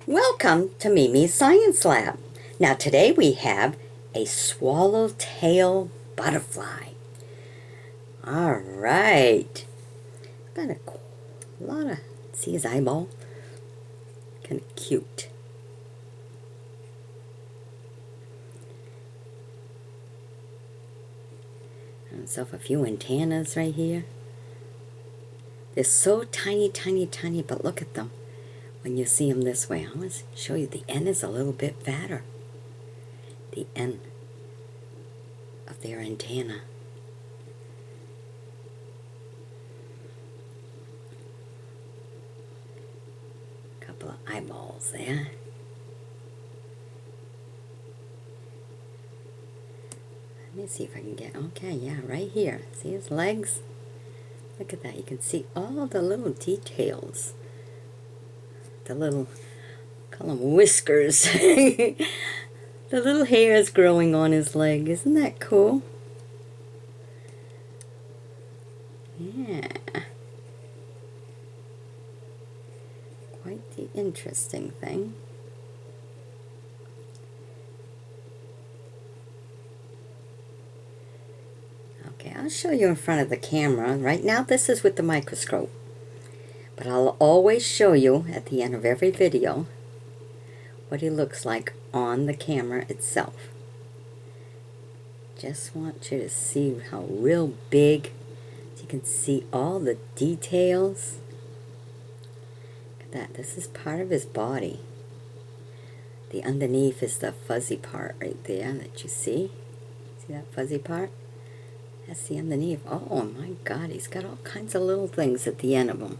Welcome to Mimi's Science Lab. Now today we have a swallowtail butterfly. All right. Got a lot of, see his eyeball? Kind of cute. Himself a few antennas right here. They're so tiny, tiny, tiny, but look at them. When you see them this way, I want to show you the end is a little bit fatter. The end of their antenna. Couple of eyeballs there. Let me see if I can get, okay, yeah, right here. See his legs? Look at that. You can see all the little details. The little, call them whiskers. The little hairs growing on his leg. Isn't that cool? Yeah. Quite the interesting thing. Okay, I'll show you in front of the camera. Right now this is with the microscope. But I'll always show you at the end of every video what he looks like on the camera itself. Just want you to see how real big. You can see all the details. Look at that. This is part of his body. The underneath is the fuzzy part right there that you see. See that fuzzy part? That's the underneath. Oh my God, he's got all kinds of little things at the end of him.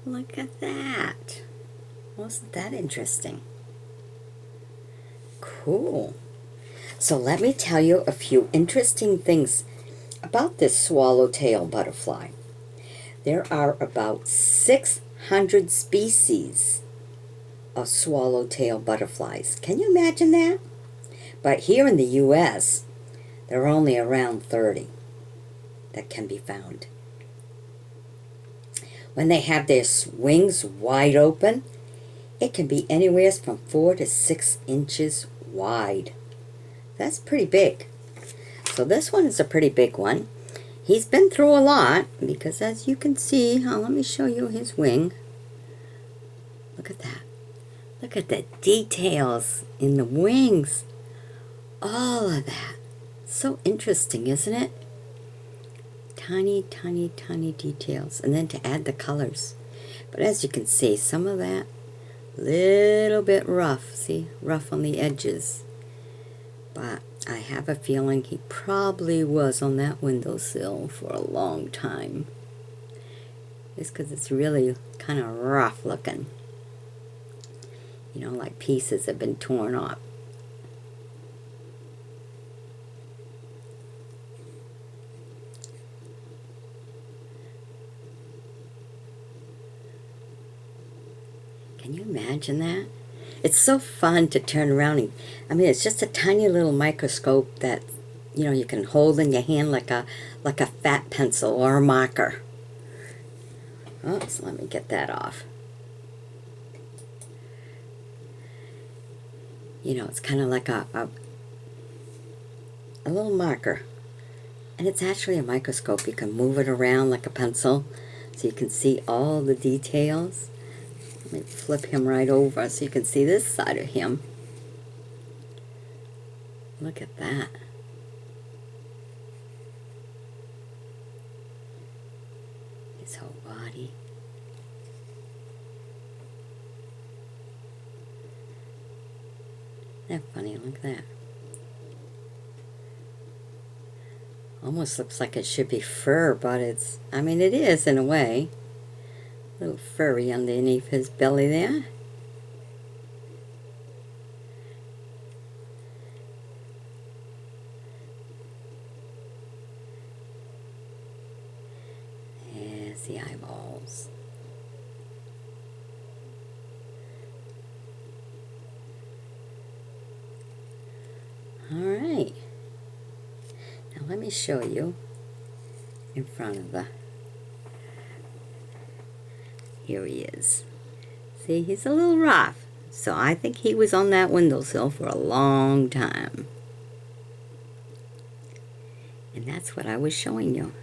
Look at that. Wasn't that interesting? Cool. So let me tell you a few interesting things about this swallowtail butterfly. There are about 600 species of swallowtail butterflies. Can you imagine that? But here in the U.S., there are only around 30 that can be found. When they have their wings wide open, it can be anywhere from 4 to 6 inches wide. That's pretty big. So this one is a pretty big one. He's been through a lot because as you can see, let me show you his wing. Look at that. Look at the details in the wings. All of that. So interesting, isn't it? Tiny, tiny, tiny details. And then to add the colors. But as you can see, some of that, little bit rough. See, rough on the edges. But I have a feeling he probably was on that windowsill for a long time. Just because it's really kind of rough looking. You know, like pieces have been torn off. Can you imagine that? It's so fun to turn around and, I mean, it's just a tiny little microscope that, you know, you can hold in your hand like a fat pencil or a marker. Oops, let me get that off. You know, it's kind of like a little marker. And it's actually a microscope. You can move it around like a pencil so you can see all the details. Let me flip him right over so you can see this side of him. Look at that. His whole body. Isn't that funny? Look at that. Almost looks like it should be fur, but it's, I mean, it is in a way. A little furry underneath his belly there. There's the eyeballs. All right. Now let me show you in front of the, here he is. See, he's a little rough. So I think he was on that windowsill for a long time. And that's what I was showing you.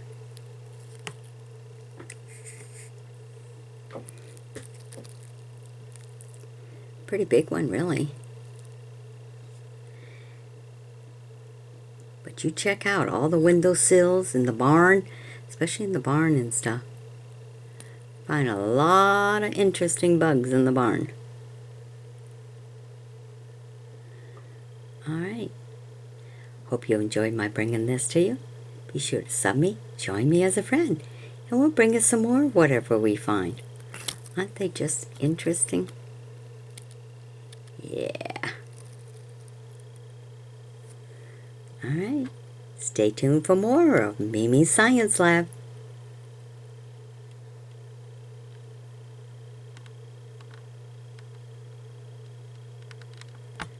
Pretty big one, really. But you check out all the windowsills in the barn, especially in the barn and stuff. Find a lot of interesting bugs in the barn. Alright. Hope you enjoyed my bringing this to you. Be sure to sub me, join me as a friend, and we'll bring you some more whatever we find. Aren't they just interesting? Yeah. Alright. Stay tuned for more of Mimi's Science Lab.